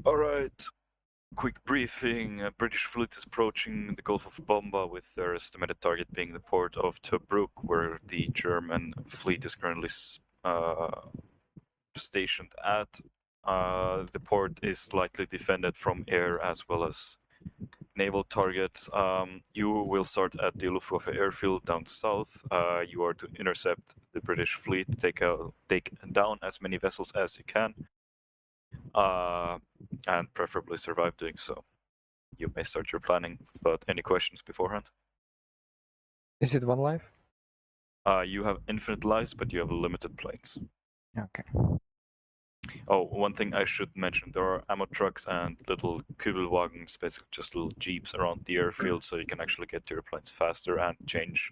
Alright, quick briefing. A British fleet is approaching the Gulf of Bomba with their estimated target being the port of Tobruk, where the German fleet is currently stationed at. The port is likely defended from air as well as naval targets. You will start at the Luftwaffe airfield down south. You are to intercept the British fleet, take down as many vessels as you can, and preferably survive doing so. You may start your planning, but any questions beforehand? Is it one life? You have infinite lives, but you have limited planes. Okay. Oh, one thing I should mention, there are ammo trucks and little Kübelwagens, basically just little jeeps around the airfield, so you can actually get to your planes faster and change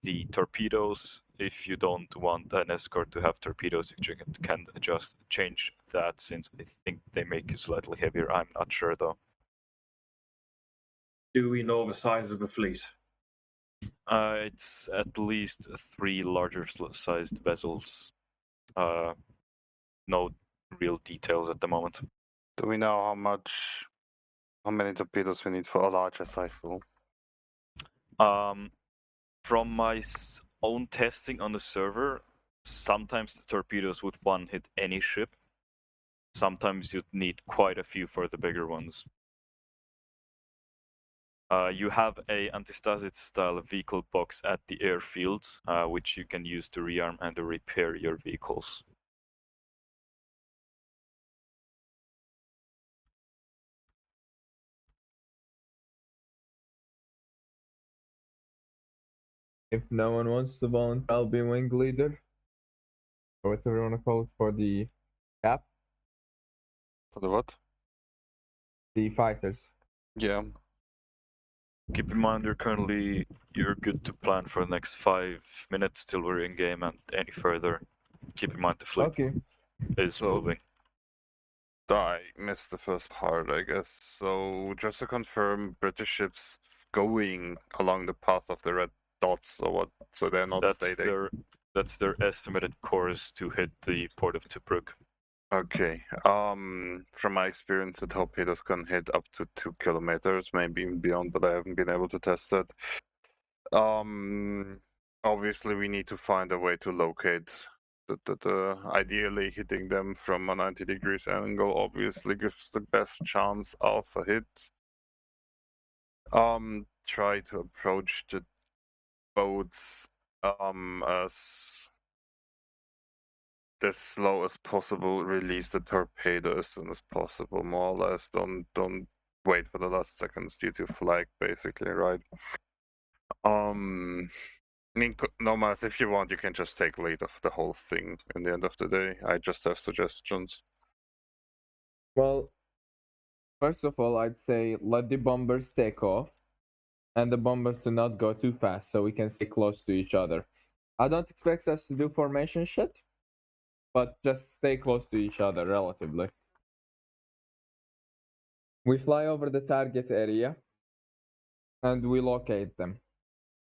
the torpedoes. If you don't want an escort to have torpedoes, you can just change that, since I think they make you slightly heavier. I'm not sure though. Do we know the size of the fleet? It's at least 3 larger sized vessels. No real details at the moment. Do we know how many torpedoes we need for a larger size hull? From my own testing on the server, sometimes the torpedoes would one hit any ship. Sometimes you'd need quite a few for the bigger ones. You have a Antistasi style vehicle box at the airfield, which you can use to rearm and to repair your vehicles. If no one wants to volunteer, I'll be wing leader, or whatever you want to call it, for the cap, For the what? the fighters. Yeah. Keep in mind you're good to plan for the next 5 minutes till we're in game, and any further, keep in mind the fleet Okay. is moving. I missed the first part, I guess. So just to confirm, British ships going along the path of the red dots or what? So they're not stating. That's their estimated course to hit the port of Tobruk. Okay. From my experience, the torpedoes can hit up to 2 kilometers, maybe even beyond, but I haven't been able to test it. Obviously, we need to find a way to locate ideally hitting them from a 90 degrees angle obviously gives the best chance of a hit. Try to approach the boats as slow as possible, release the torpedo as soon as possible, more or less. Don't wait for the last seconds due to flag, basically, right? I mean, no matter, if you want, you can just take lead of the whole thing in the end of the day. I just have suggestions. Well, first of all, I'd say let the bombers take off, and the bombers do not go too fast, so we can stay close to each other. I don't expect us to do formation shit, but just stay close to each other relatively. We fly over the target area, and we locate them.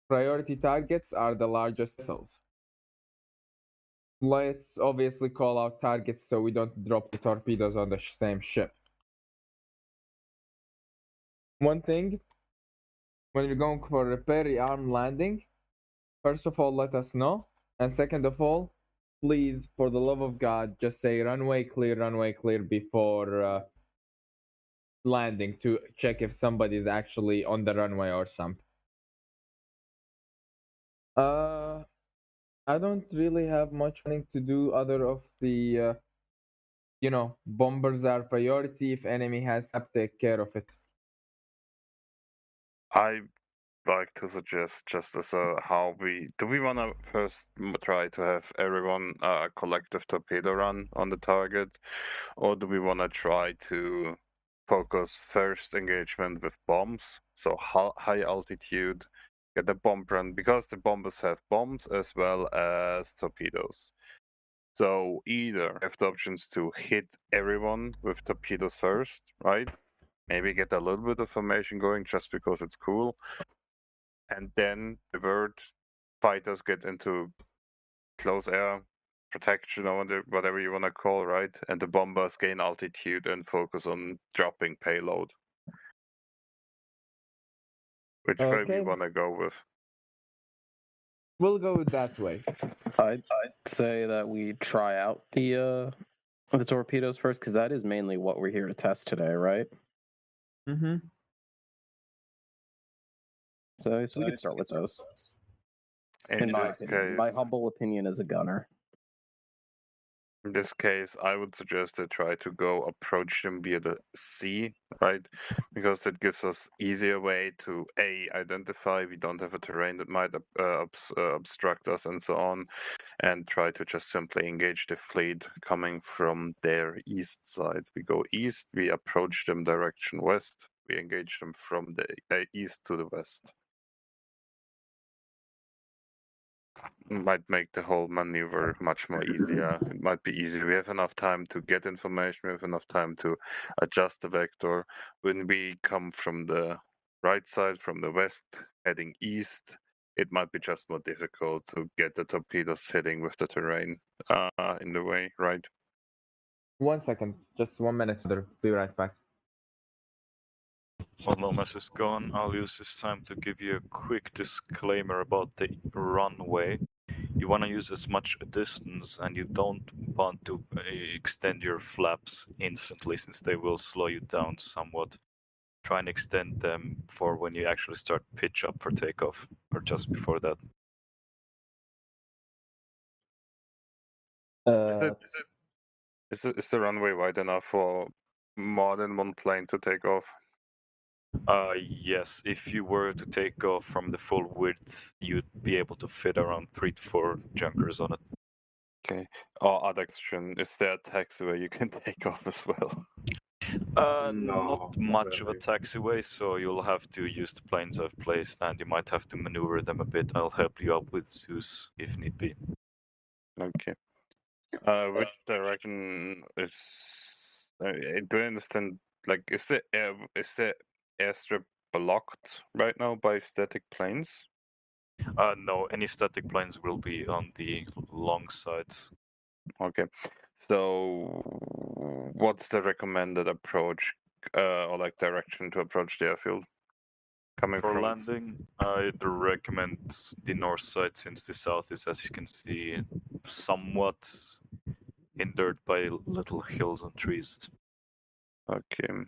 Priority targets are the largest vessels. Let's obviously call out targets so we don't drop the torpedoes on the same ship. One thing, when you're going for a peri-arm landing, first of all, let us know. And second of all, please, for the love of God, just say runway clear before landing to check if somebody's actually on the runway or something. I don't really have much planning to do other of the, bombers are priority. If enemy has up, take care of it. I like to suggest, just as how do we want to first try to have everyone a collective torpedo run on the target, or do we want to try to focus first engagement with bombs, so high altitude, get the bomb run, because the bombers have bombs as well as torpedoes. So either have the options to hit everyone with torpedoes first, right? Maybe get a little bit of formation going just because it's cool, and then divert, fighters get into close air, protection or whatever you want to call, right? And the bombers gain altitude and focus on dropping payload. Which way we Okay. want to go with? We'll go with that way. I'd say that we try out the torpedoes first, because that is mainly what we're here to test today, right? Mm-hmm. So we could start with those. In my this opinion, case, my humble opinion as a gunner. in this case, I would suggest to try to go approach them via the sea, right? Because it gives us easier way to identify we don't have a terrain that might obstruct us and so on, and try to just simply engage the fleet coming from their east side. We go east, we approach them direction west, we engage them from the east to the west. Might make the whole maneuver much more easier. It might be easy. We have enough time to get information. We have enough time to adjust the vector. When we come from the right side, from the west, heading east, it might be just more difficult to get the torpedoes hitting with the terrain in the way, right? 1 second. Just 1 minute. Be right back. While Lomas is gone, I'll use this time to give you a quick disclaimer about the runway. You want to use as much distance, and you don't want to extend your flaps instantly, since they will slow you down somewhat. Try and extend them for when you actually start pitch up for takeoff, or just before that. Is the runway wide enough for more than one plane to take off? Yes, if you were to take off from the full width, you'd be able to fit around 3 to 4 junkers on it. Okay. Or other question, is there a taxiway you can take off as well? No, Not not much of a really. taxiway, so you'll have to use the planes I've placed, and you might have to maneuver them a bit. I'll help you out with Zeus if need be. Okay. Which direction is? Do I understand? Like, is the airstrip blocked right now by static planes? No, any static planes will be on the long side. Okay. So, what's the recommended approach, or like direction to approach the airfield? Coming For from landing, I'd recommend the north side, since the south is, as you can see, somewhat hindered by little hills and trees. Okay.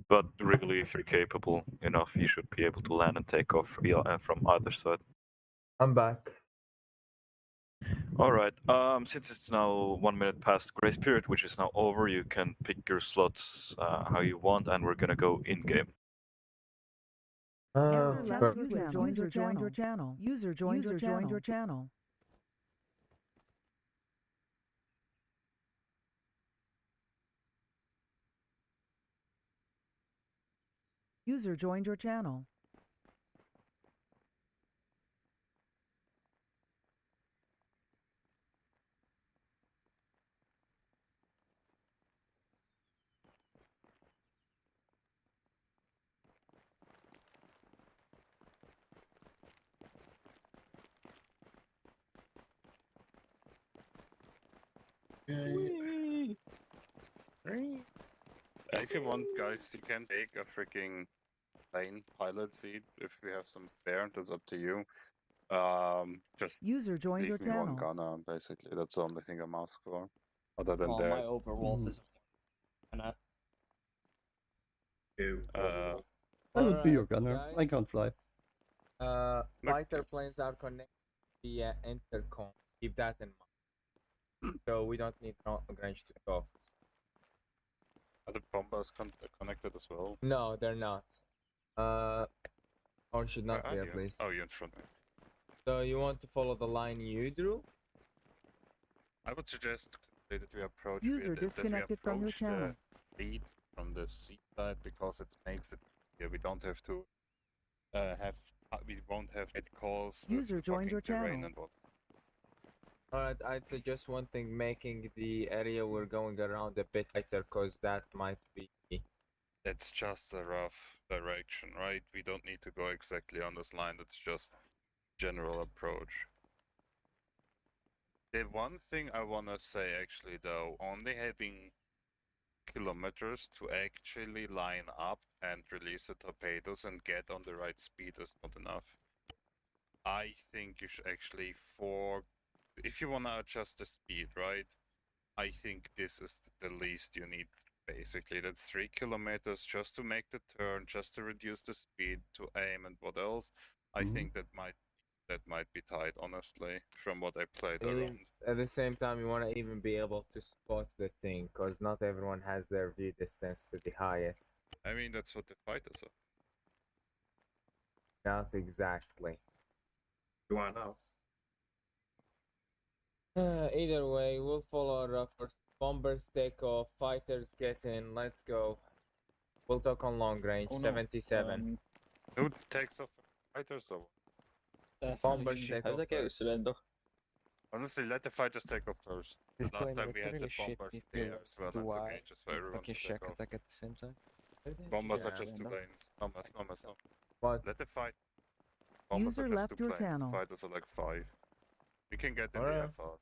But really, if you're capable enough, you should be able to land and take off from either side. I'm back. All right. Since it's now 1 minute past grace period, which is now over, you can pick your slots how you want, and we're gonna go in game. User joined your channel. User joined your channel. User joined your channel. If you want, guys, you can take a freaking plane pilot seat if we have some spare. That's up to you. Just User joined your leave me one channel. gunner, basically. That's the only thing I'm asking for. Other than Oh, that, my Overwolf is cannot. uh, I would be your Alright, gunner. guys. I can't fly. Fighter planes are connected via intercom. Keep that in mind. So we don't need range to talk. are the bombers connected as well? No, they're not. Or should not Where be are at you? least. Oh, you're in front of me. So you want to follow the line you drew? I would suggest that we approach User that we disconnected from your approach channel. the fleet from the sea side, because it makes it easier. We don't have to we won't have head calls with User the joined your fucking terrain channel. and what. Alright, I'd suggest one thing, making the area we're going around a bit tighter, cause that might be... It's just a rough direction, right? We don't need to go exactly on this line. That's just general approach. The one thing I wanna say actually though, only having kilometers to actually line up and release the torpedoes and get on the right speed is not enough. I think you should actually if you wanna adjust the speed, right? I think this is the least you need. Basically, that's 3 kilometers just to make the turn, just to reduce the speed, to aim, and what else? I think that might be tight, honestly, from what I played around. At the same time, you want to even be able to spot the thing, because not everyone has their view distance to the highest. I mean, that's what the fighters are. Not exactly. You are now. Either way, we'll follow our first. Bombers take off, fighters get in, let's go. We'll talk on long range, Oh, no. 77. Who takes off fighters or what? Bombers take off first. Honestly, let the fighters take off first. This Last plane time gets we had the really shit bombers if there you as well do and the I cages for everyone to fucking take shack off. attack at the same time. Bombers are Yeah, just two random. lanes. No mess, no mess, no. What? Let the fight. Bombers User are just left two your planes. channel. Fighters are like 5. We can get in Alright. the air fast.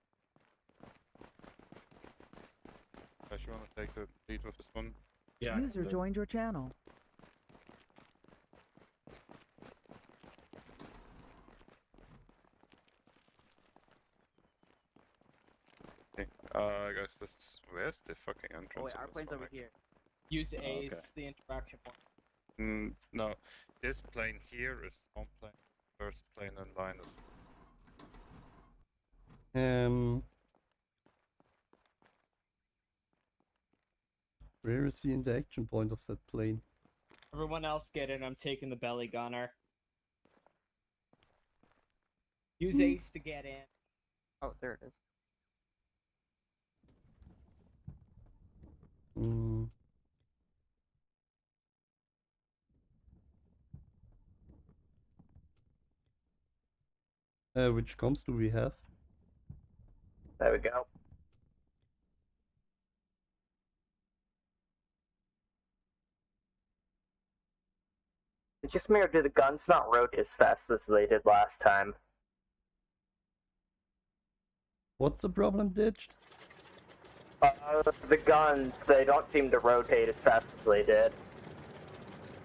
Guys, you wanna take the lead with this one? Yeah. User joined your channel. Okay. Guys, this is where's the fucking entrance? Oh wait, on our this plane's one, over like? here. Use A okay. is the interaction point. No, this plane here is on plane. First plane in line is. Where is the interaction point of that plane? Everyone else get in, I'm taking the belly gunner. Use Ace to get in. Oh, there it is. Hmm. Which comms do we have? There we go. Just mirror, do the guns not rotate as fast as they did last time? What's the problem, Ditched? The guns, they don't seem to rotate as fast as they did.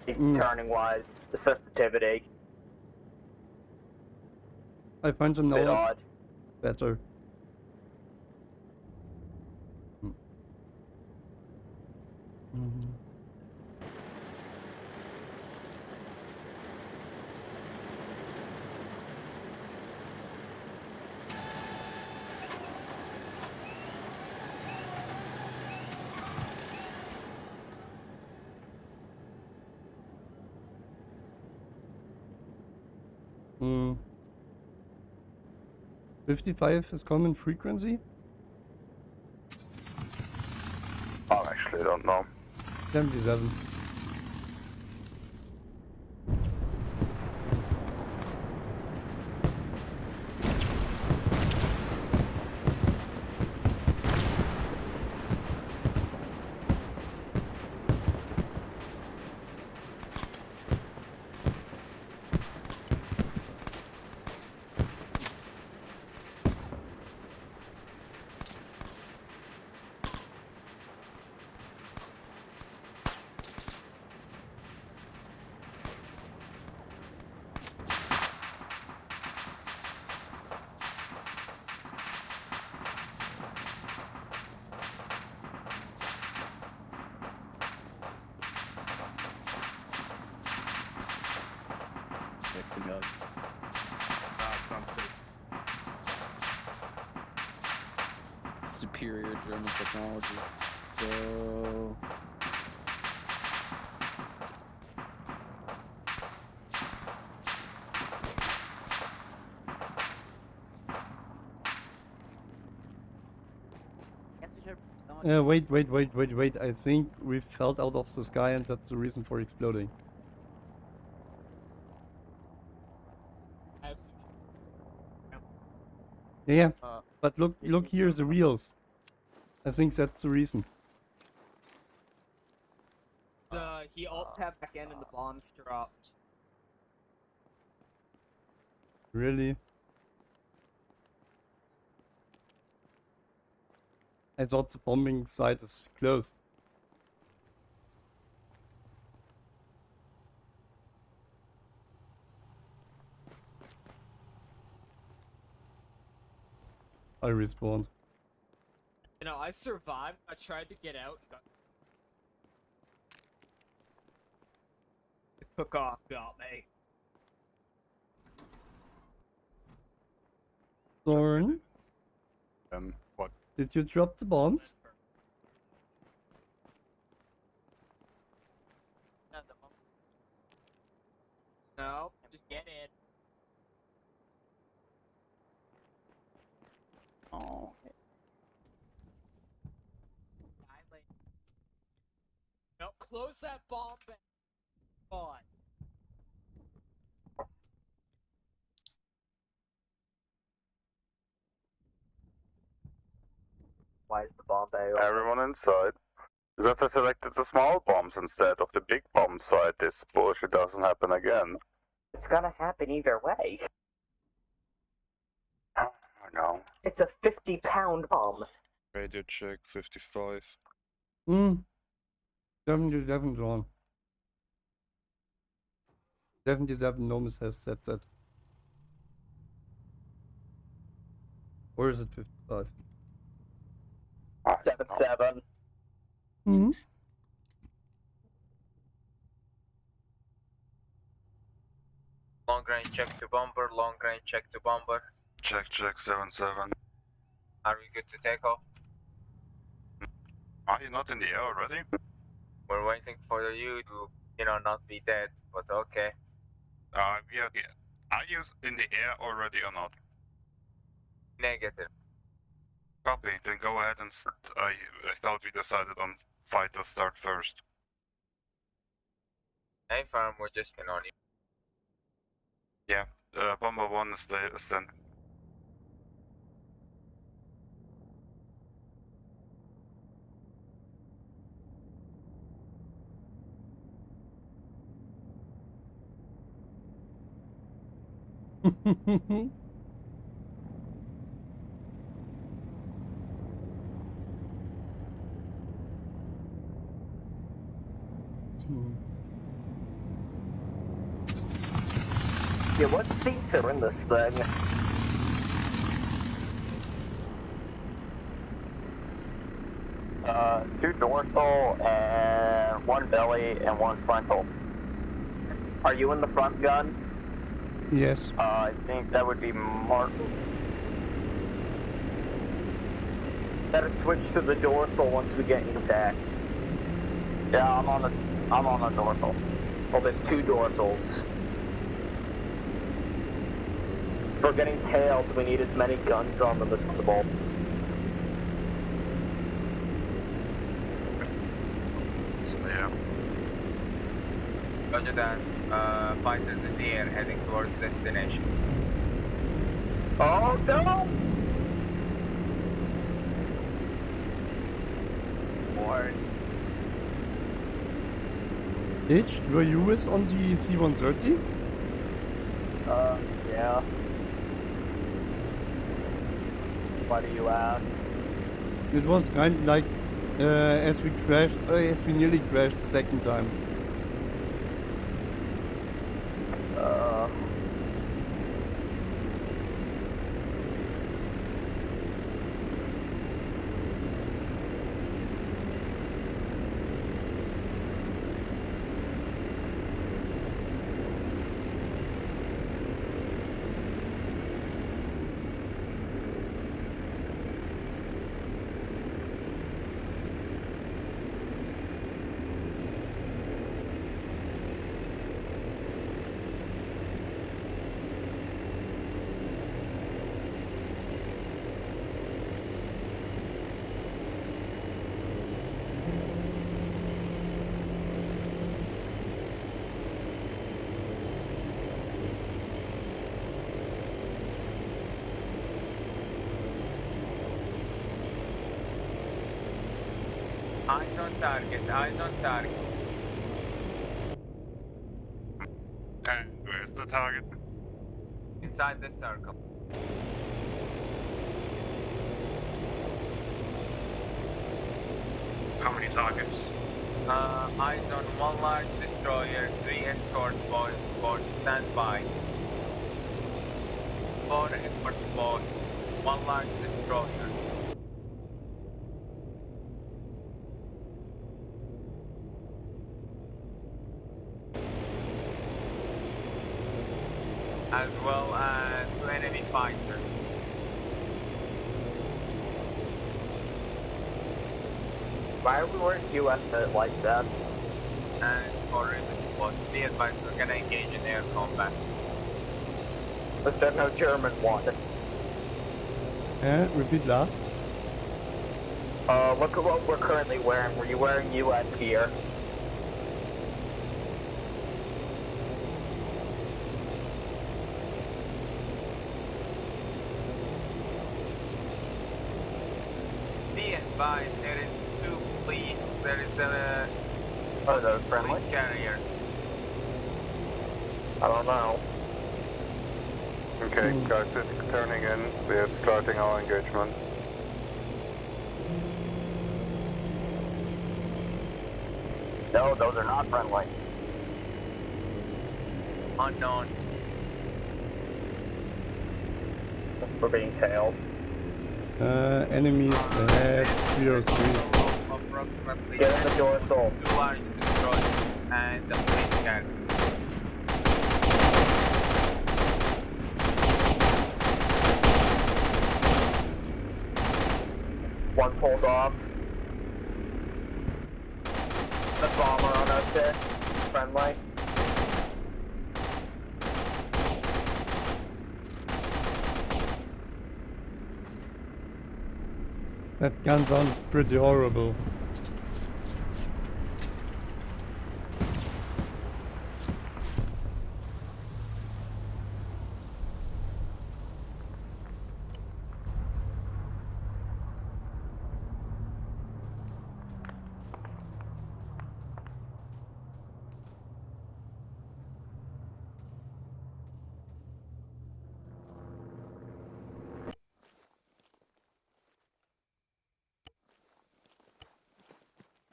Turning wise, the sensitivity. I find them Bit now odd. better. Mhm. Hmm. 55 is common frequency? I actually don't know. 77. Mix the guns. Superior German technology. So Guess we should Wait. I think we fell out of the sky and that's the reason for exploding. I have Yeah, Uh, but look here, the wheels. I think that's the reason. he alt tabbed back in and the bombs dropped. Really? I thought the bombing site is closed. I respawned. You know, I survived. I tried to get out and took off, got me. Thorn, What? did you drop the bombs? No, just get in. Oh. No, close that bomb bay. On. Why is the bomb bay open? Everyone inside. Because I selected the small bombs instead of the big bombs, so this bullshit doesn't happen again. It's gonna happen either way. I know. It's a 50-pound bomb. Radio check 55. 77 drawn. 77 Nomis has said that. Or is it 55? 7-7. Hmm. Long range check to bomber, long range check to bomber. Check 77. Are we good to take off? Are you not in the air already? We're waiting for you to, not be dead, but okay. Yeah. Are you in the air already or not? Negative. Copy, then go ahead and I thought we decided on fighter start first. Hey farm, we're just on you. Yeah, bomber 1 is standing. Yeah, what seats are in this thing? Two dorsal and one belly and one frontal. Are you in the front gun? Yes. I think that would be Martin. Better switch to the dorsal once we get you back. Yeah, I'm on the dorsal. Well, there's two dorsals. If we're getting tailed, we need as many guns on them as possible. Yeah. Roger that. Fighters in the air heading towards destination. Oh no! More. H, were you with on the C-130? Yeah. Why do you ask? It was kind of like as we nearly crashed the second time. Eyes on target, eyes on target. And where's the target? Inside the circle. targets. Eyes on one large destroyer, 3 escort boats standby. 4 escort boats, 1 large destroyer. As well as 2 enemy fighters. Why are we wearing US life vests? And for resistance boats, be advised we're gonna engage in air combat. Was there no German one? Repeat last. Look at what we're currently wearing. Were you wearing US gear? Be advised, there is 2 fleets. There is a Are those friendly? fleet carrier. I don't know. Okay, guys, it's turning in. We are starting our engagement. No, those are not friendly. Unknown. We're being tailed. Enemies ahead, 303. Approximately Get in the dorsal. 2 large destroyers and a fleet carrier. One pulled off. The bomber on us there. Friendly. That gun sounds pretty horrible.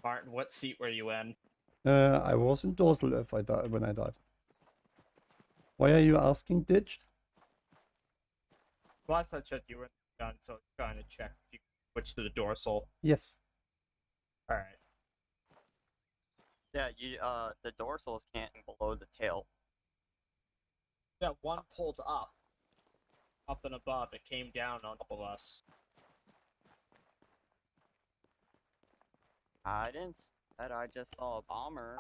Martin, what seat were you in? I was in dorsal if I when I died. Why are you asking, Ditched? Last I checked, you were in the gun, so it's trying to check if you switch to the dorsal. Yes. Alright. Yeah, the dorsals can't go below the tail. Yeah, one pulled up and above. It came down on top of us. I didn't see that. I just saw a bomber.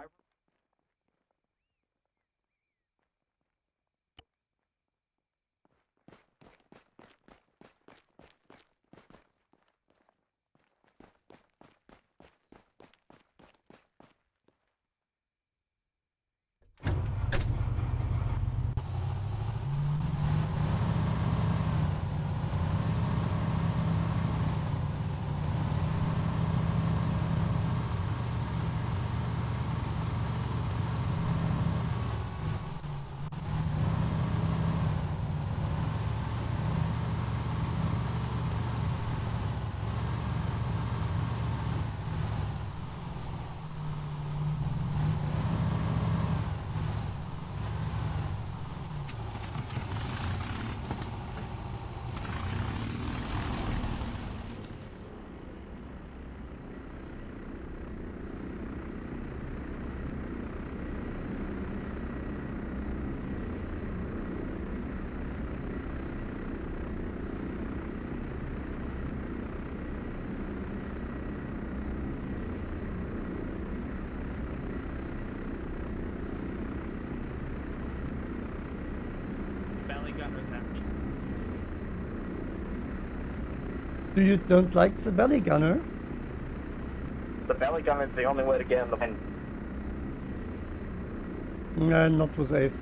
Belly gunner's empty. Do you don't like the belly gunner? The belly gun is the only way to get in the wind. Not with Ace.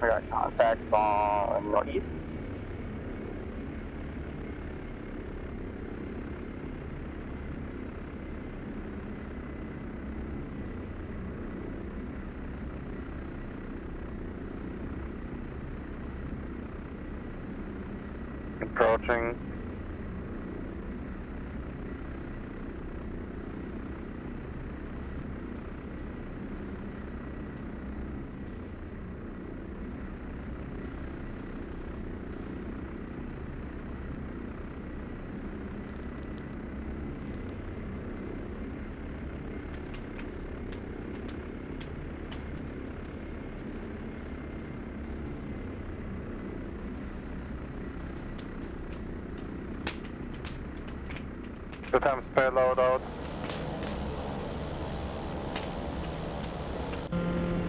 I got contact on northeast. Approaching. Two times payload out.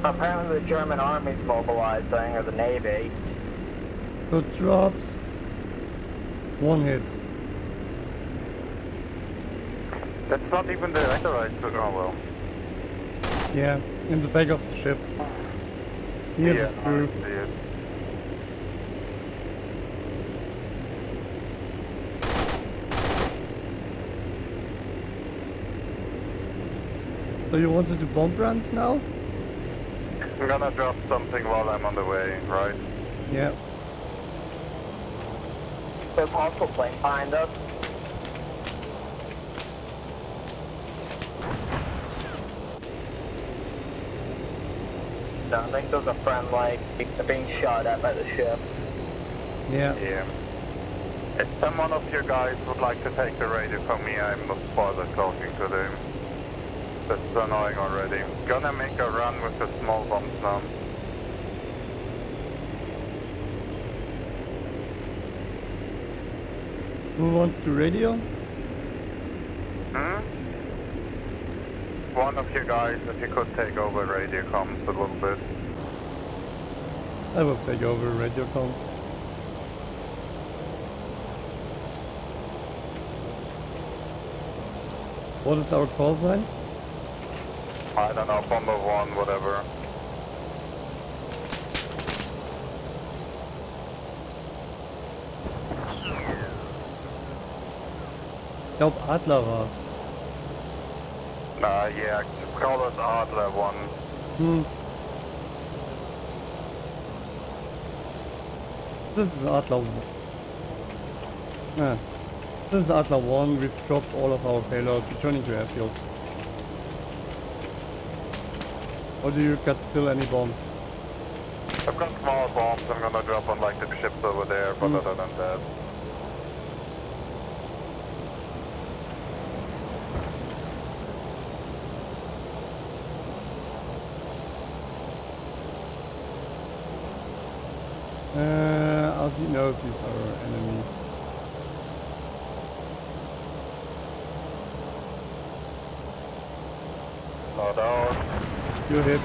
Apparently the German army's mobilizing, or the Navy. Good drops. One hit. That's not even the right. Oh well. Yeah, in the back of the ship. Here's Yeah, the crew. I see it. So you want to do bomb runs now? I'm gonna drop something while I'm on the way, right? Yeah. There's a hostile plane behind us. No, I think there's a friendly. They're being shot at by the ships. Yeah. Yeah. If someone of you guys would like to take the radio from me, I'm not bothered talking to them. That's annoying already. Gonna make a run with the small bombs now. Who wants to radio? Hmm? One of you guys, if you could take over radio comms a little bit. I will take over radio comms. What is our call sign? I don't know, Bomber 1, whatever. Ich glaube Adler war's. Yeah, just call us Adler 1. This is Adler 1. This is Adler 1. We've dropped all of our payloads, returning to airfield. Or do you got still any bombs? I've got small bombs I'm gonna drop on like the ships over there, but other than that. Ozzy knows he's our enemy. Load out. You hit.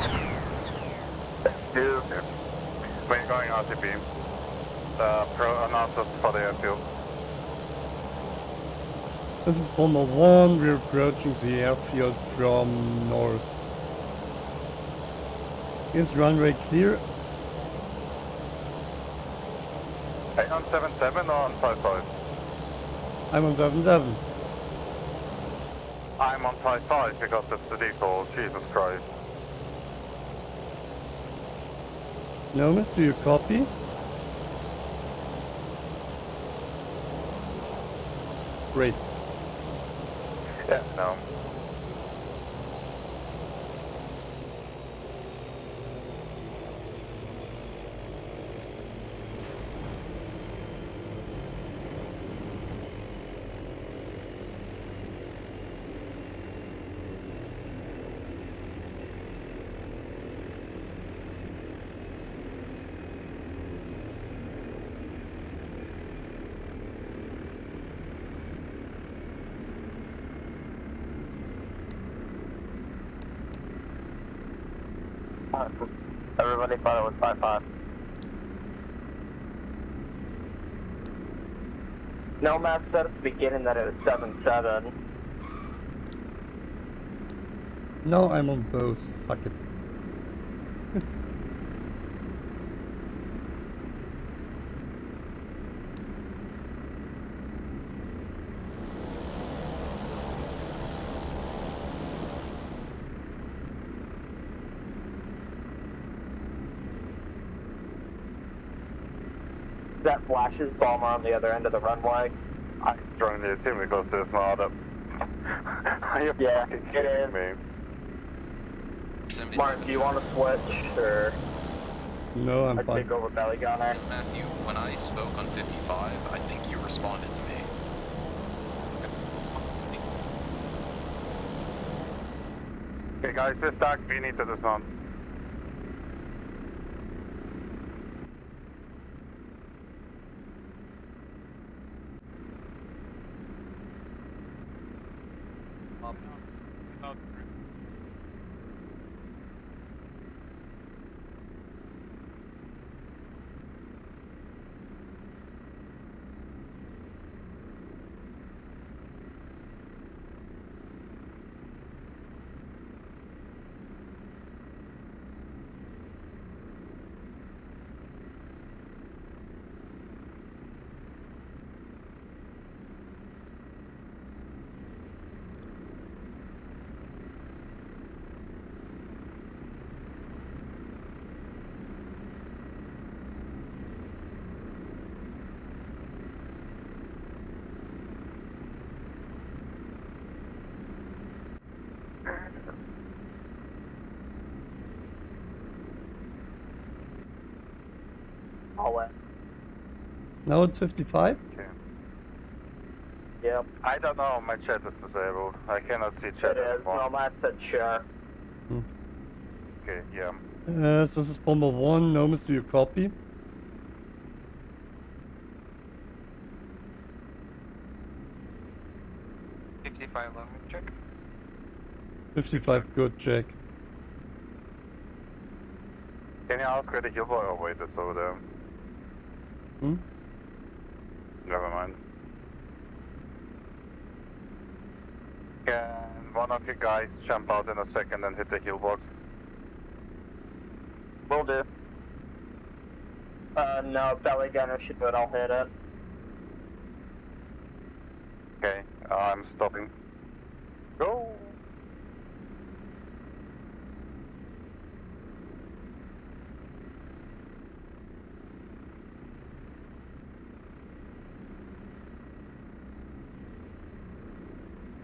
You. We're going RTB. Announce us for the airfield. This is Bomber 1. We're approaching the airfield from north. Is runway clear? Are you on 77 or on 55? I'm on 77. I'm on 55 because it's the default. Jesus Christ. Nomis, do you copy? Great. Yeah, no. Everybody thought it was 5-5. Nomad said at the beginning that it was 7-7. No, I'm on both. Fuck it. that flashes bomber on the other end of the runway? I strongly assume because there's no other. Are you Yeah, fucking it kidding is. me? Mark, do you want to switch, or No, I'm I fine. take over belly gunner? Matthew, when I spoke on 55, I think you responded to me. Okay, guys, we're stuck. We need to dismount. All in. Now it's 55? Okay. Yep. I don't know. My chat is disabled. I cannot see chat It is. anymore. No, I said sure. Okay, yeah. So this is Bomber 1. Nomus, do you copy? 55 long check. 55, good, check. Can you ask where the heal boy? Oh wait, it's over there. Hmm? Never mind. Can one of you guys jump out in a second and hit the heal box? Will do. No, belly gunner should do it. I'll hit it. Okay, I'm stopping. Go!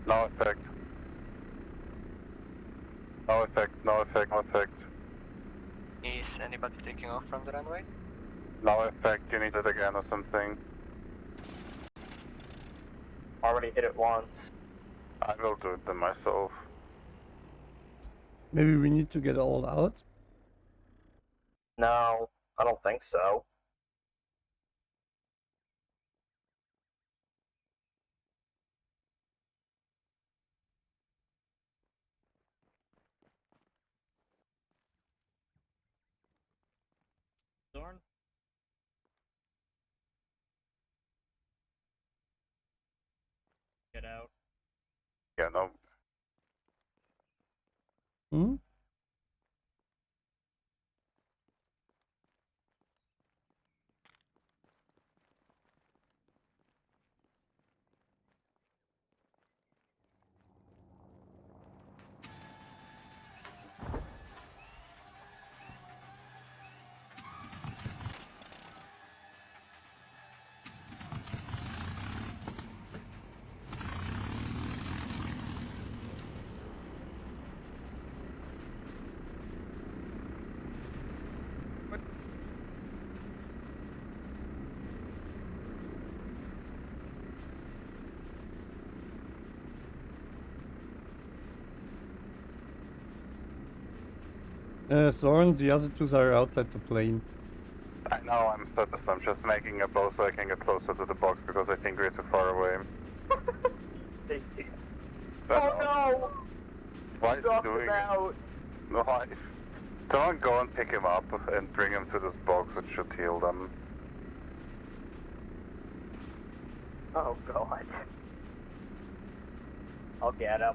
No effect. No effect, no effect, no effect. Is anybody taking off from the runway? No effect, you need it again or something. Already hit it once. I will do it then myself. Maybe we need to get all out? No, I don't think so. Zorn? Get out. Yeah, no. Hmm? Soren, the other two are outside the plane. I know, I'm stressed. I'm just making a bow so I can get closer to the box because I think we're too far away. But Oh no! why is he Dropped doing him it? out. Why? Someone go and pick him up and bring him to this box. It should heal them. Oh god. I'll get him.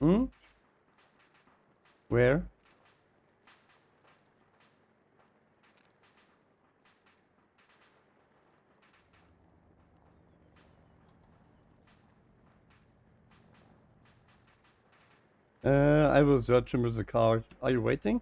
Hmm? Where? I will search him with the car. Are you waiting?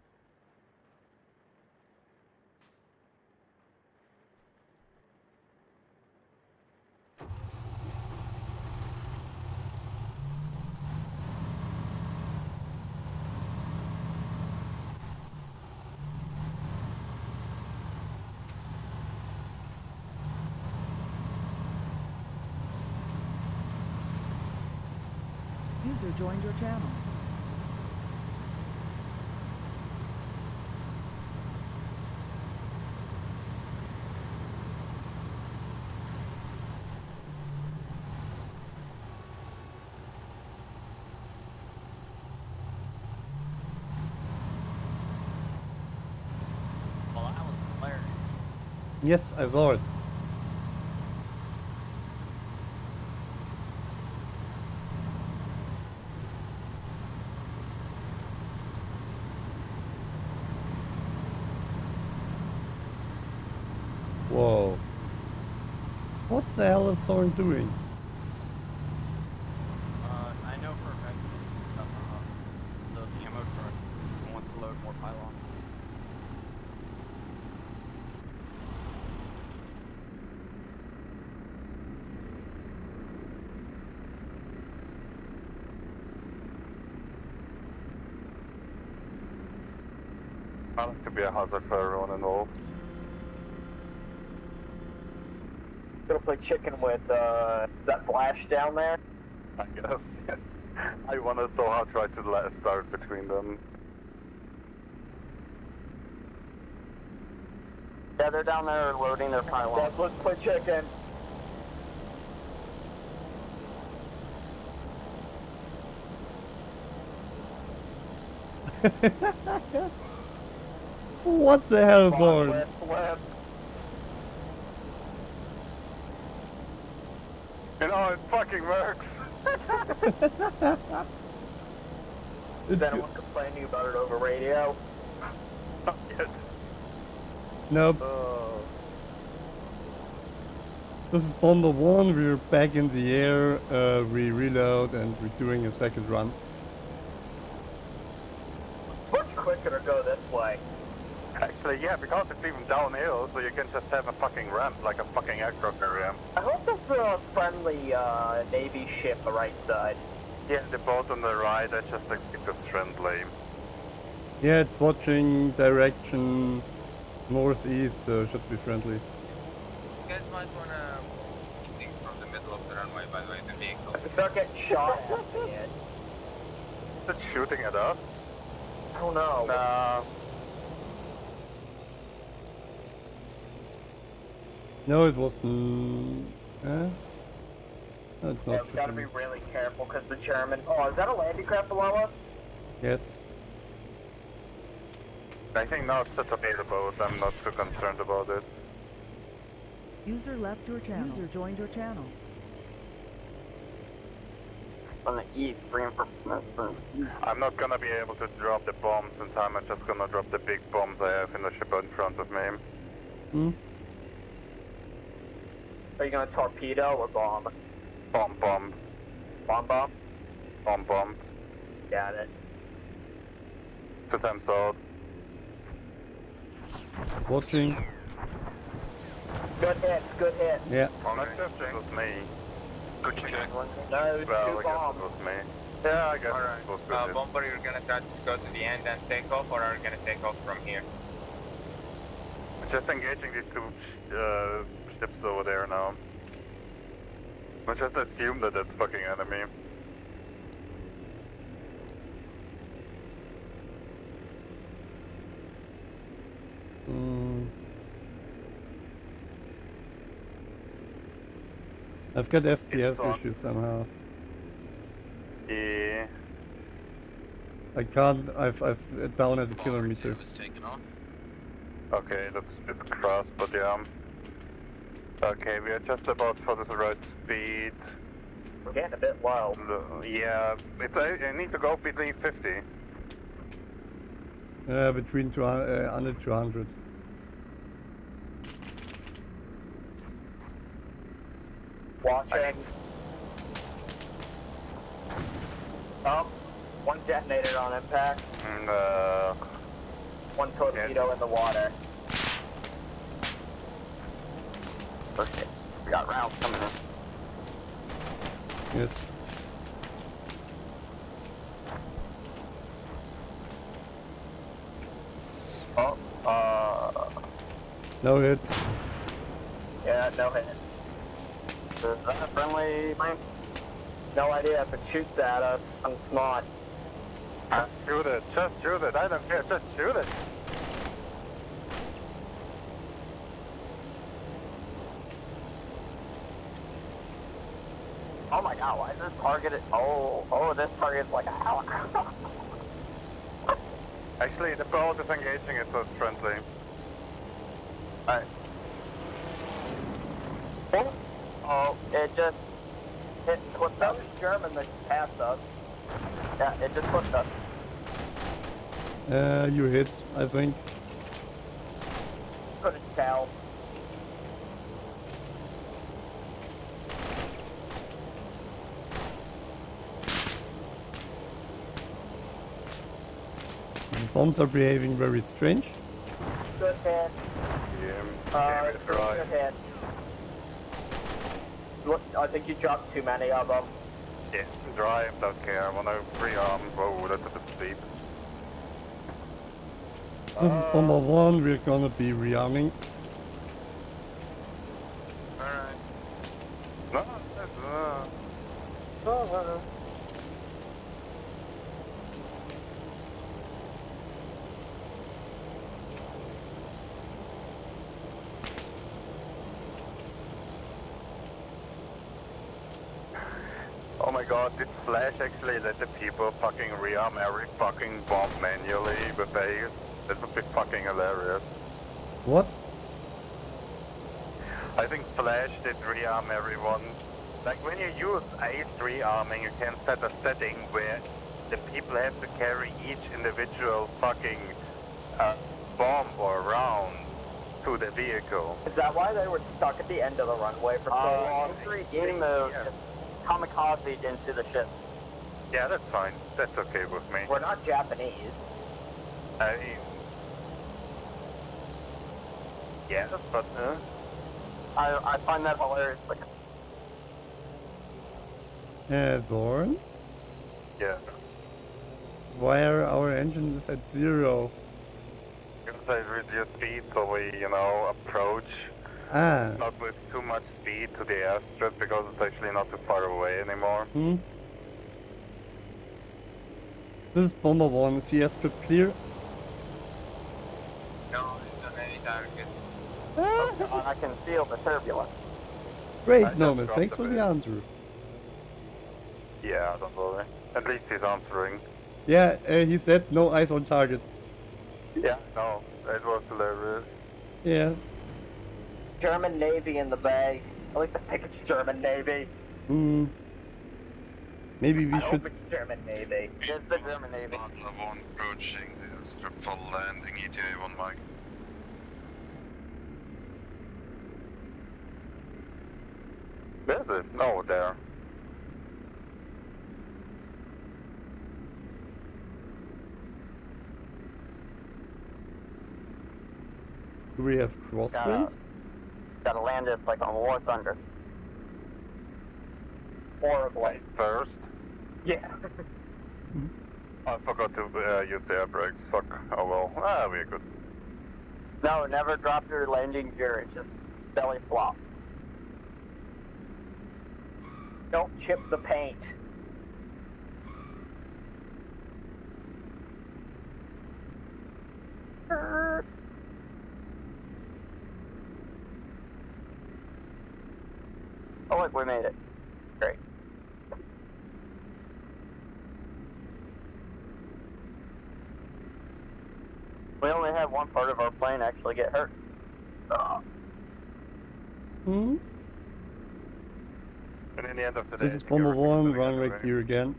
User joined your channel. Well, that was hilarious. Yes, I saw it. Whoa. What the hell is Soren doing? I know for a fact those ammo trucks he wants to load more pylon. I like to be a hazard for everyone involved. Gonna play chicken with, is that Flash down there? I guess, yes. I wanna somehow try to let a start between them. Yeah, they're down there loading their pylon. Yeah, let's play chicken. What the hell, Soren? Flip. You know, it fucking works! Is anyone complaining about it over radio? Not yet. Nope. Oh. This is Bomber 1, we're back in the air, we reload and we're doing a second run. It's much quicker to go this way. Actually, yeah, because it's even downhill, so you can just have a fucking ramp, like a fucking aircraft area. I hope that's a friendly Navy ship, the right side. Yeah, the boat on the right, I just think it's friendly. Yeah, it's watching direction northeast, so it should be friendly. You guys might wanna think from the middle of the runway, by the way, the vehicle. If we start getting shot at the end. Is it shooting at us? I don't know. Nah. No, it wasn't. No, it's Yeah, not we gotta be shooting. really careful because the German. Oh, is that a landing craft below us? Yes. I think now it's a torpedo boat, I'm not too concerned about it. User left your channel. User joined your channel. On the east, reinforcements from the east. I'm not gonna be able to drop the bombs in time, I'm just gonna drop the big bombs I have in the ship in front of me. Hmm? Are you gonna torpedo or bomb? Bomb. Bomb. Bomb. Got it. 2 times out. Watching. Good hits. Yeah. Well, not just it was me. Good check. No, it was Well, two I guess bombs. it was me. Yeah, I guess Alright. it was good. Bomber, you're gonna try to go to the end and take off, or are you gonna take off from here? Just engaging these 2 ships over there now. Let's just assume that that's fucking enemy. I've got It's FPS on. issues somehow. Yeah. I can't. I've down at a kilometer. Was taken off. Okay, it's crossed, but yeah. Okay, we are just about for the right speed. We're getting a bit low. Yeah, I need to go between 50. Between 100 to 100. Watching. Up. 1 detonated on impact. And, One torpedo in the water. Okay, we got rounds coming in. Yes. Oh, No hits. yeah, no hit. Is that a friendly plane? No idea if it shoots at us. It's not. shoot it. Just shoot it. I don't care. Just shoot it. Oh my god, why is this targeted? Oh, this target's like a helicopter. Actually, the boat is engaging it, so it's friendly. Alright. Oh, it just clipped us. German that passed us. Yeah, it just clipped us. You hit, I think. Couldn't tell. The bombs are behaving very strange. Good hits. Yeah, Good hits. Look, I think you dropped too many of them. yeah, dry, don't care. When I rearm, whoa, that's a bit steep. This is Bomber 1, we're gonna be rearming. Alright. No, that's, Oh my god, did Flash actually let the people fucking rearm every fucking bomb manually with Ace? That would be fucking hilarious. What? I think Flash did rearm everyone. Like when you use Ace rearming, you can set a setting where the people have to carry each individual fucking bomb or round to the vehicle. Is that why they were stuck at the end of the runway for so long? Game mode just kamikaze into the ship. Yeah, that's fine. That's okay with me. We're not Japanese. I mean, yes, but I find that hilarious. Like, Zorn? yeah. Why are our engines at 0? Because I reduce speed so we, approach not with too much speed to the airstrip because it's actually not too far away anymore. This is Bomber 1, is the airstrip clear? No, it's on any targets. I can feel the turbulence. Great, Nomis, thanks for the answer. Yeah, don't worry. At least he's answering. Yeah, he said no eyes on target. Yeah, no, it was hilarious. Yeah. German Navy in the bay. At least I think it's German Navy. Maybe we I should... hope it's German Navy. It's the German Navy. Level 1 approaching the strip for landing, ETA 1 Mike. Where's it? No, there. Do we have crosswind? Gotta land this like on War Thunder. Horribly. First? Yeah. I forgot to use the air brakes. Fuck. Oh well. We're good. No, never drop your landing gear. It's just belly flop. Don't chip the paint. Oh look, we made it. Great. We only had one part of our plane actually get hurt. And in the end of the This day, is Bomber 1, runway clear again.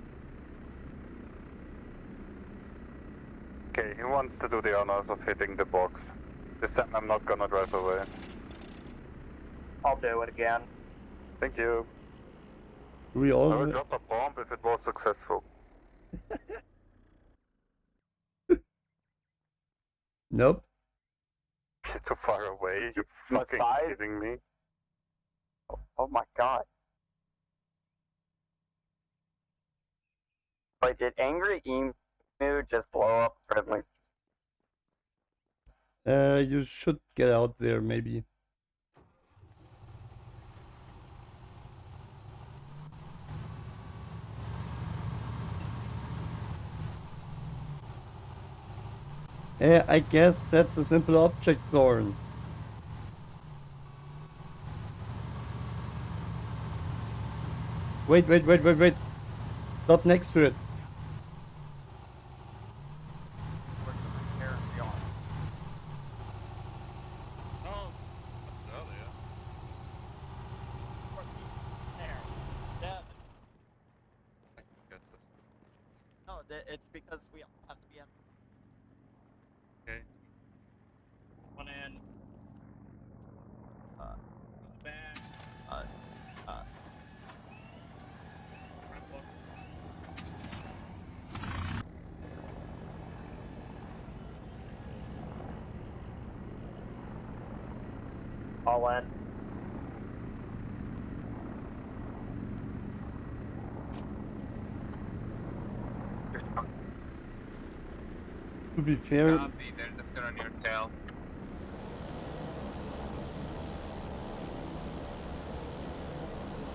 Okay, who wants to do the honors of hitting the box? This time I'm not gonna drive away. I'll do it again. Thank you. Do we I all... would drop a bomb if it was successful. Nope. It's too far away. You You fucking spied? kidding me? Oh my god. Wait, did Angry Emu just blow up friendly? You should get out there, maybe. I guess that's a simple object, Zorn. Wait. Stop next to it. Oh, there. Yeah. No, it's because we all have to be on. Okay. One in. Back. All in. To be fair, Copy, there's a pin on your tail.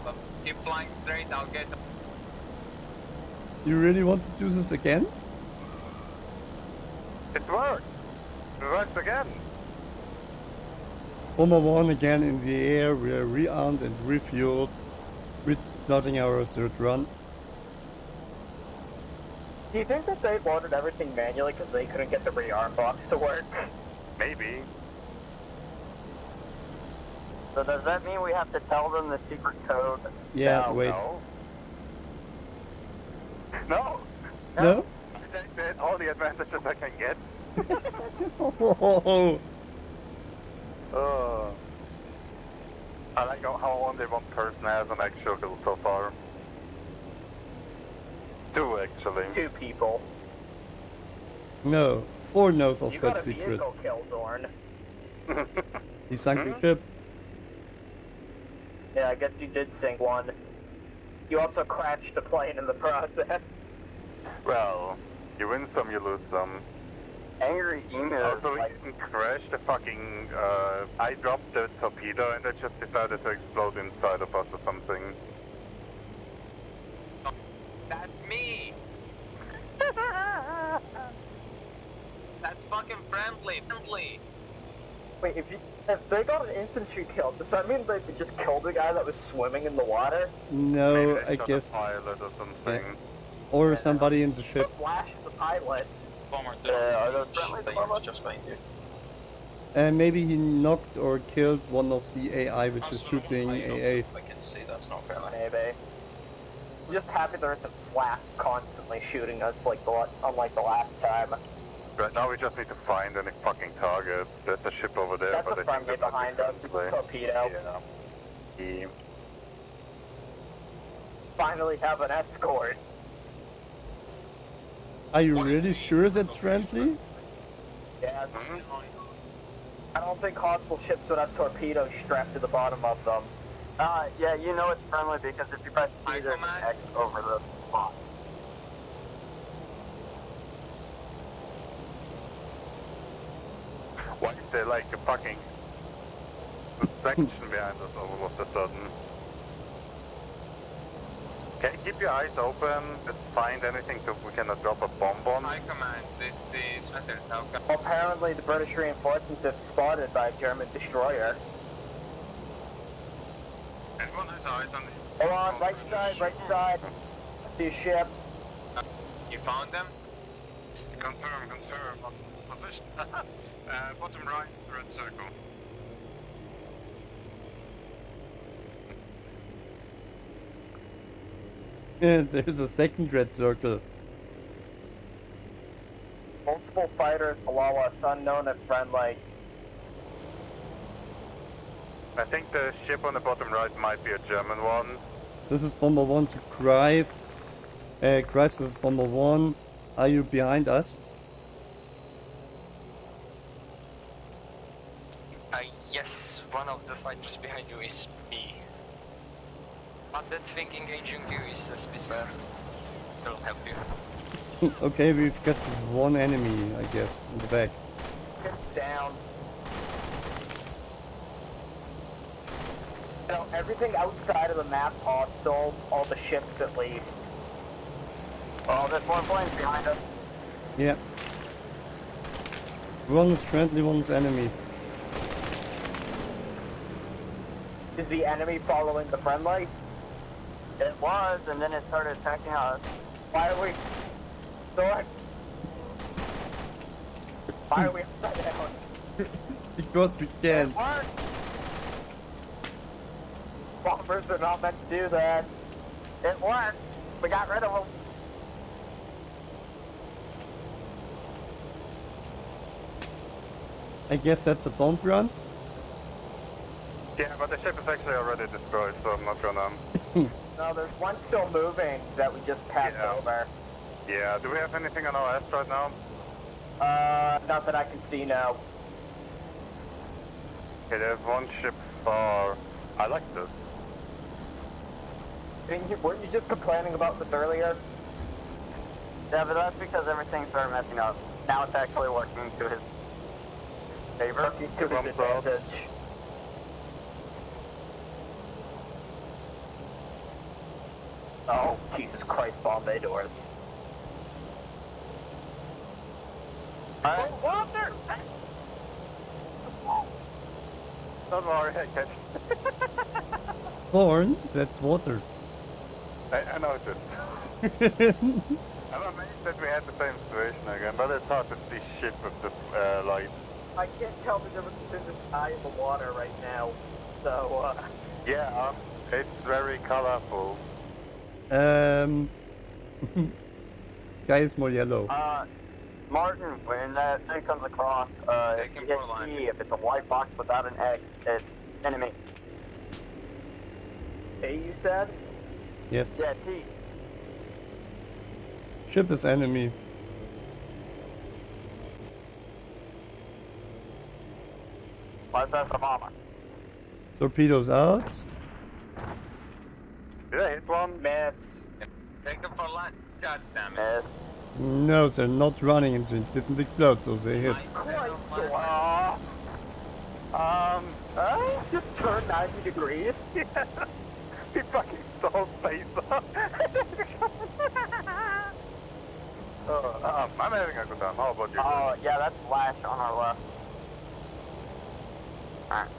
But keep flying straight, I'll get them. you really want to do this again? It worked! It works again! Bomber 1 again in the air, we are rearmed and refueled. We're starting our third run. Do you think that they loaded everything manually because they couldn't get the rearm box to work? Maybe. So does that mean we have to tell them the secret code? Yeah, No, wait. No! No? I take all the advantages I can get. Oh, I like how only one person has an actual kill so far. 2 actually. 2 people. no. 4 knows of You got that a secret. vehicle kill, Zorn. He sunk the ship. Yeah, I guess you did sink one. You also crashed the plane in the process. Well, you win some, you lose some. Angry Emu is Also, we like... didn't crash the fucking, I dropped the torpedo and it just decided to explode inside of us or something. That's me! That's fucking friendly. Wait, if they got an infantry kill, does that mean they just killed the guy that was swimming in the water? No, Maybe they I shot guess. a pilot or something. Or somebody in the ship. The Flash is a pilot. Bomber, Are those friendly pilots? just fine, dude. And maybe he knocked or killed one of the AI which is shooting AA. I can see that's not fair. Maybe. I'm just happy there isn't Flash constantly shooting us like unlike the last time. Right now we just need to find any fucking targets. There's a ship over there, That's but a I think friendly that might behind be us. friendly. Torpedo. Yeah. Yeah. Finally have an escort. Are you really sure that's friendly? Yes. I don't think hostile ships would have torpedoes strapped to the bottom of them. Yeah, you know it's friendly because if you press T, there's an X over the spot. Why is there like a fucking section behind us all of a sudden? Okay, keep your eyes open. Let's find anything that we cannot drop a bomb on. High command, this is Matters. How come? Apparently the British reinforcements have spotted by a German destroyer. Everyone has eyes on this. Hold on, right side. I see a ship. You found them? Confirm. Position. Bottom right, red circle. There's a second red circle. Multiple fighters below us, unknown and friendly. I think the ship on the bottom right might be a German one. This is Bomber 1 to Crive. Crive, this is Bomber 1. Are you behind us? Yes, one of the fighters behind you is me. I don't think engaging you is a Spitfire. It'll help you. Okay, we've got one enemy, I guess, in the back. Get down. You know, everything outside of the map hostile, all the ships at least. Oh, there's more planes behind us. Yeah. One's friendly, one's enemy. Is the enemy following the friendly? It was, and then it started attacking us. Why are we... Sword? Why are we upside down? Because we can. It worked! Bombers are not meant to do that. It worked! We got rid of them. I guess that's a bomb run. Yeah, but the ship is actually already destroyed, so I'm not gonna... No, there's one still moving that we just passed over. Yeah, do we have anything on our S right now? Not that I can see now. Okay, there's one ship far. I like this. Weren't you just complaining about this earlier? Yeah, but that's because everything started messing up. Now it's actually working to his favor. To his advantage. Oh, Jesus Christ, Bombay doors. Alright. Water! Don't worry, I catch. Thorn, that's water. I noticed. I'm amazed that we had the same situation again, but it's hard to see shit with this light. I can't tell the difference between the sky and the water right now, so, Yeah, it's very colorful. Sky is more yellow. Martin, when that thing comes across, if you hit T, if it's a white box without an X, it's enemy. A, you said? Yes. Yeah, T. Ship is enemy. Why is that the bomber? Torpedoes out. Did I hit one? Miss. Take them for lunch. God damn it. Miss. No, they're not running and it didn't explode, so they hit. Just turn 90 degrees. He fucking stole face off. I'm having a good time. How about you? Oh, yeah, that's Flash on our left. Alright.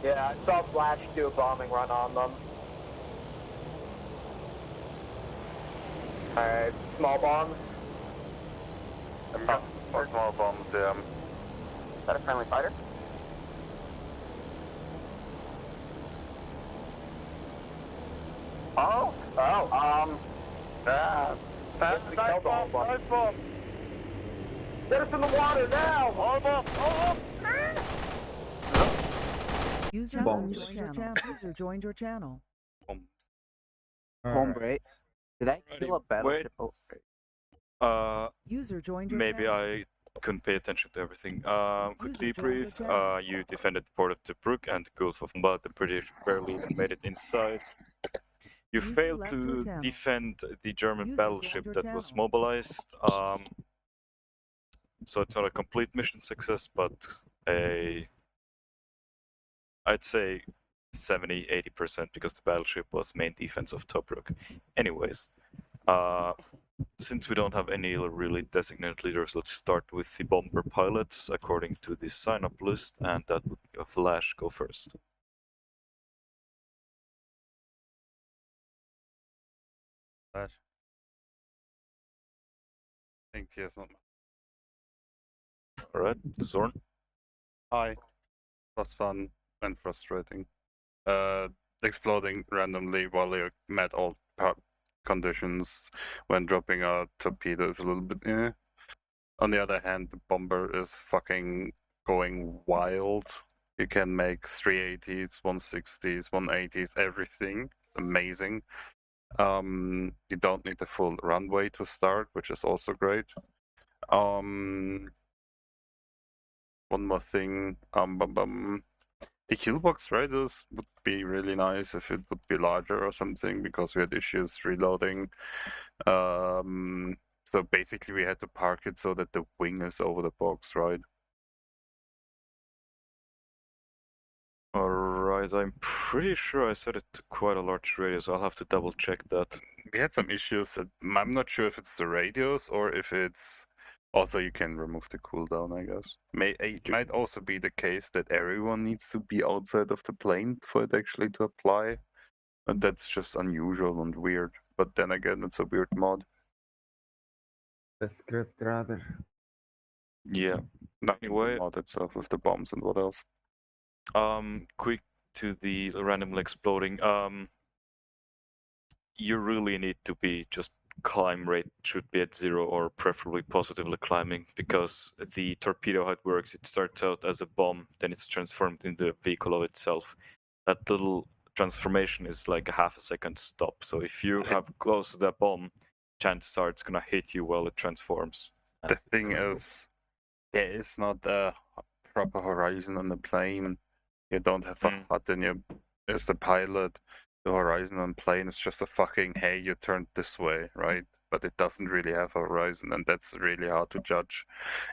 Yeah, I saw Flash do a bombing run on them. Alright, small bombs. Or small bombs, yeah. Is that a friendly fighter? That's we nice killed the whole bomb, bunch. nice bomb. Get us in the water now! All bomb, all User Bombs. joined your channel. User joined your channel. bomb. Hombre, did I kill a Wait. battleship? Oh, User joined your Maybe channel. I couldn't pay attention to everything. Quick User joined your debrief. channel. You defended the port of Tobruk and the Gulf of Mba. The British barely even made it inside. You User failed left your to channel. defend the German User battleship joined your that was channel. mobilized. So it's not a complete mission success, but I'd say 70-80% because the battleship was main defense of Tobruk. Anyways, since we don't have any really designated leaders, let's start with the bomber pilots according to the sign-up list, and that would Flash go first. Flash. I think he has not. Alright, Zorn. Hi. Was fun and frustrating. Exploding randomly while you met all conditions when dropping a torpedo is a little bit On the other hand, the bomber is fucking going wild. You can make 380s, 160s, 180s, everything. It's amazing. You don't need the full runway to start, which is also great. one more thing. The killbox radius would be really nice if it would be larger or something, because we had issues reloading. So basically we had to park it so that the wing is over the box, right? Alright, I'm pretty sure I set it to quite a large radius. I'll have to double check that. We had some issues. I'm not sure if it's the radius or if it's also you can remove the cooldown, I guess. It might also be the case that everyone needs to be outside of the plane for it actually to apply. And that's just unusual and weird. But then again, it's a weird mod. The script, rather. Yeah. Not Anyway, the mod itself with the bombs and what else. Quick to the randomly exploding. You really need to be just climb rate should be at 0 or preferably positively climbing, because the torpedo, how it works, it starts out as a bomb, then it's transformed into the vehicle of itself. That little transformation is like a half a second stop. So if you have close to that bomb, chances are it's gonna hit you while it transforms. The thing is, there is not a proper horizon on the plane. You don't have a HUD in your as the pilot. The horizon on plane is just a fucking hey, you turned this way, right? But it doesn't really have a horizon, and that's really hard to judge,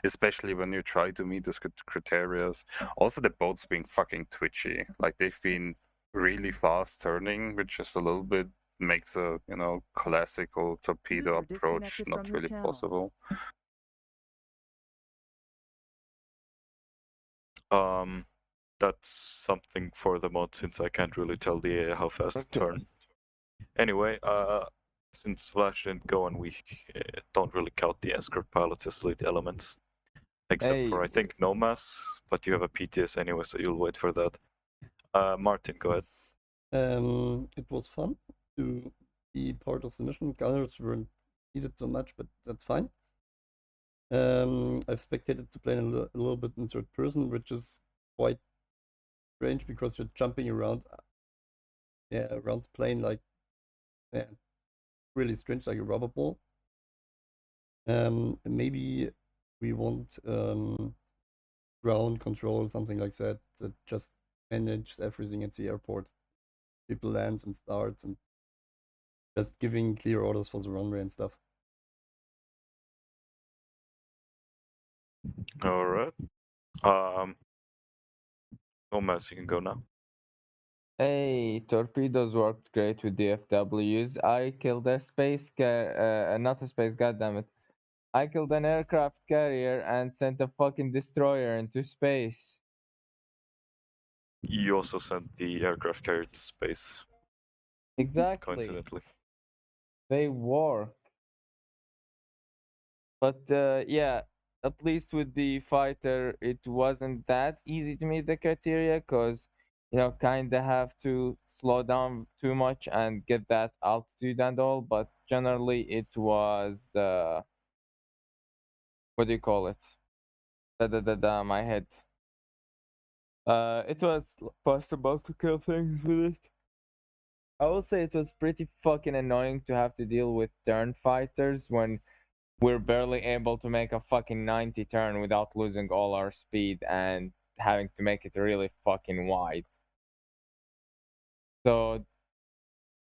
especially when you try to meet those criteria. Also, the boat's being fucking twitchy. Like they've been really fast turning, which is a little bit makes a classical torpedo approach not really possible. That's something for the mod, since I can't really tell the how fast to turn. Anyway, since Flash didn't go and we don't really count the escort pilots as lead elements, except for I think Nomas, but you have a PTS anyway, so you'll wait for that. Martin, go ahead. It was fun to be part of the mission. Gunners weren't needed so much, but that's fine. I've spectated the plane a little bit in third person, which is quite strange because you're jumping around, around the plane like, really strange, like a rubber ball. Maybe we want ground control or something like that just manages everything at the airport. People lands and starts and just giving clear orders for the runway and stuff. All right. Nomas, you can go now. Hey, torpedoes worked great with the FWs. I killed a not a space, goddammit. I killed an aircraft carrier and sent a fucking destroyer into space. You also sent the aircraft carrier to space. Exactly. Coincidentally. They work. But yeah, at least with the fighter, it wasn't that easy to meet the criteria, because kinda have to slow down too much and get that altitude and all. But generally, it was what do you call it? My head. It was possible to kill things with it. I will say it was pretty fucking annoying to have to deal with turn fighters when we're barely able to make a fucking 90 turn without losing all our speed and having to make it really fucking wide. So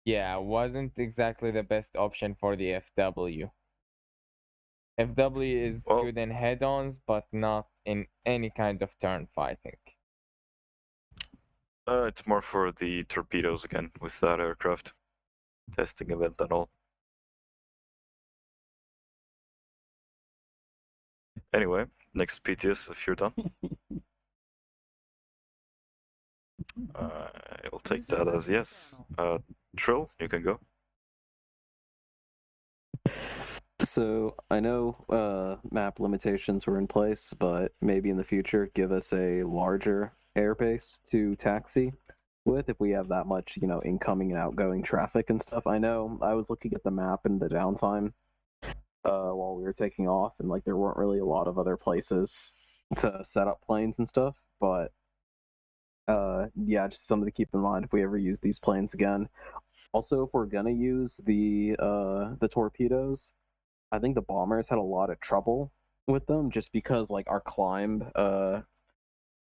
yeah, wasn't exactly the best option for the FW. FW is good in head-ons, but not in any kind of turn fighting. It's more for the torpedoes again with that aircraft testing event and all. Anyway, next PTS if you're done. I'll take that as yes. Trill, you can go. So I know map limitations were in place, but maybe in the future give us a larger airbase to taxi with if we have that much, incoming and outgoing traffic and stuff. I know I was looking at the map in the downtime while we were taking off, and like there weren't really a lot of other places to set up planes and stuff, but yeah, just something to keep in mind if we ever use these planes again. Also, if we're gonna use the torpedoes, I think the bombers had a lot of trouble with them just because like our climb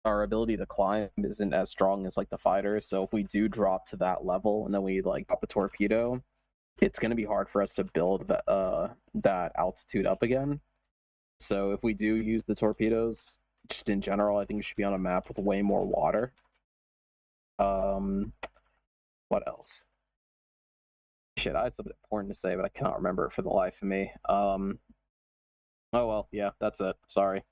our ability to climb isn't as strong as like the fighters. So if we do drop to that level and then we like drop a torpedo, it's going to be hard for us to build that altitude up again. So if we do use the torpedoes, just in general, I think it should be on a map with way more water. What else? Shit, I had something important to say, but I cannot remember it for the life of me. Oh well, yeah, that's it. Sorry.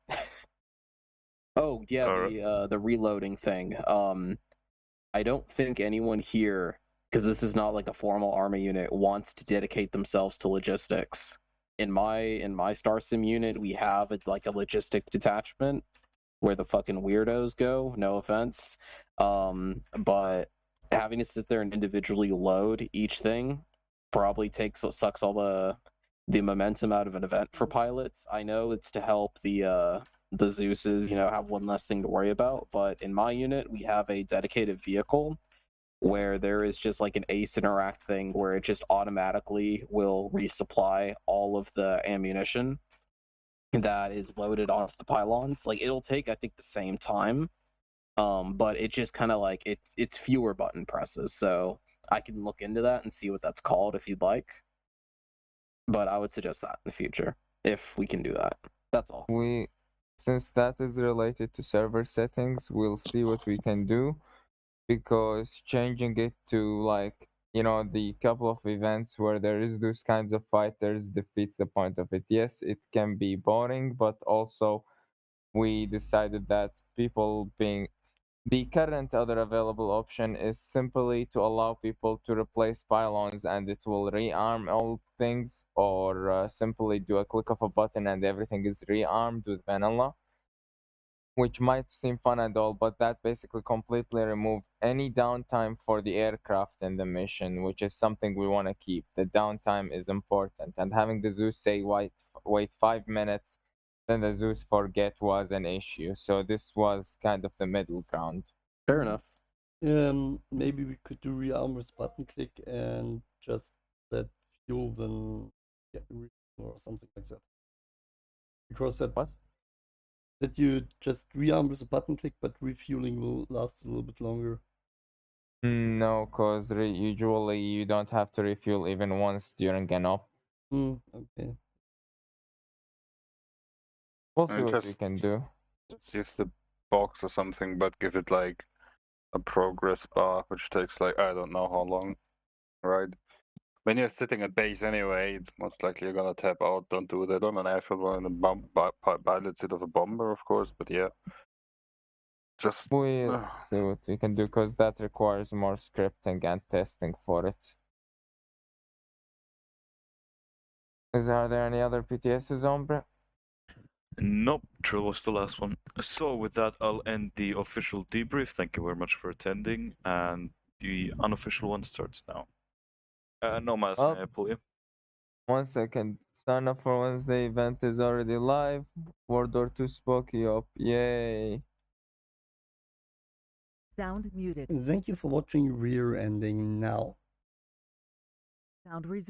Oh yeah, the reloading thing. I don't think anyone here, because this is not like a formal army unit, wants to dedicate themselves to logistics. In my Star Sim unit, we have like a logistic detachment where the fucking weirdos go. No offense, but having to sit there and individually load each thing probably sucks all the momentum out of an event for pilots. I know it's to help the Zeuses, have one less thing to worry about. But in my unit, we have a dedicated vehicle where there is just like an ace interact thing where it just automatically will resupply all of the ammunition that is loaded onto the pylons. Like it'll take, I think, the same time, but it just kind of like it's fewer button presses. So I can look into that and see what that's called if you'd like. But I would suggest that in the future if we can do that. That's all. Since that is related to server settings, we'll see what we can do, because changing it to like the couple of events where there is those kinds of fighters defeats the point of it. Yes, it can be boring, but also we decided that the current other available option is simply to allow people to replace pylons and it will rearm all things, or simply do a click of a button and everything is rearmed with vanilla, which might seem fun and all, but that basically completely removed any downtime for the aircraft in the mission, which is something we want to keep. The downtime is important, and having the Zeus say wait 5 minutes, then the Zeus forget was an issue. So this was kind of the middle ground. Fair enough. Maybe we could do rearm with button click and just let fuel then get or something like that. Because that you just rearm with a button click, but refueling will last a little bit longer. No, because usually you don't have to refuel even once during an op. Okay. We'll see what we can do. Just use the box or something, but give it like a progress bar, which takes like I don't know how long, right? When you're sitting at base anyway, it's most likely you're gonna tap out. Don't do that on an airfield or in a pilot seat of a bomber, of course. But yeah, just we'll see what we can do, because that requires more scripting and testing for it. Are there any other PTSs, Ombre? Nope, Trill was the last one. So with that, I'll end the official debrief. Thank you very much for attending, and the unofficial one starts now. No mask, may I pull you? 1 second. Sign up for Wednesday event is already live. World War 2 Spooky up. Yay. Sound muted. Thank you for watching Rear Ending Now. Sound resumed.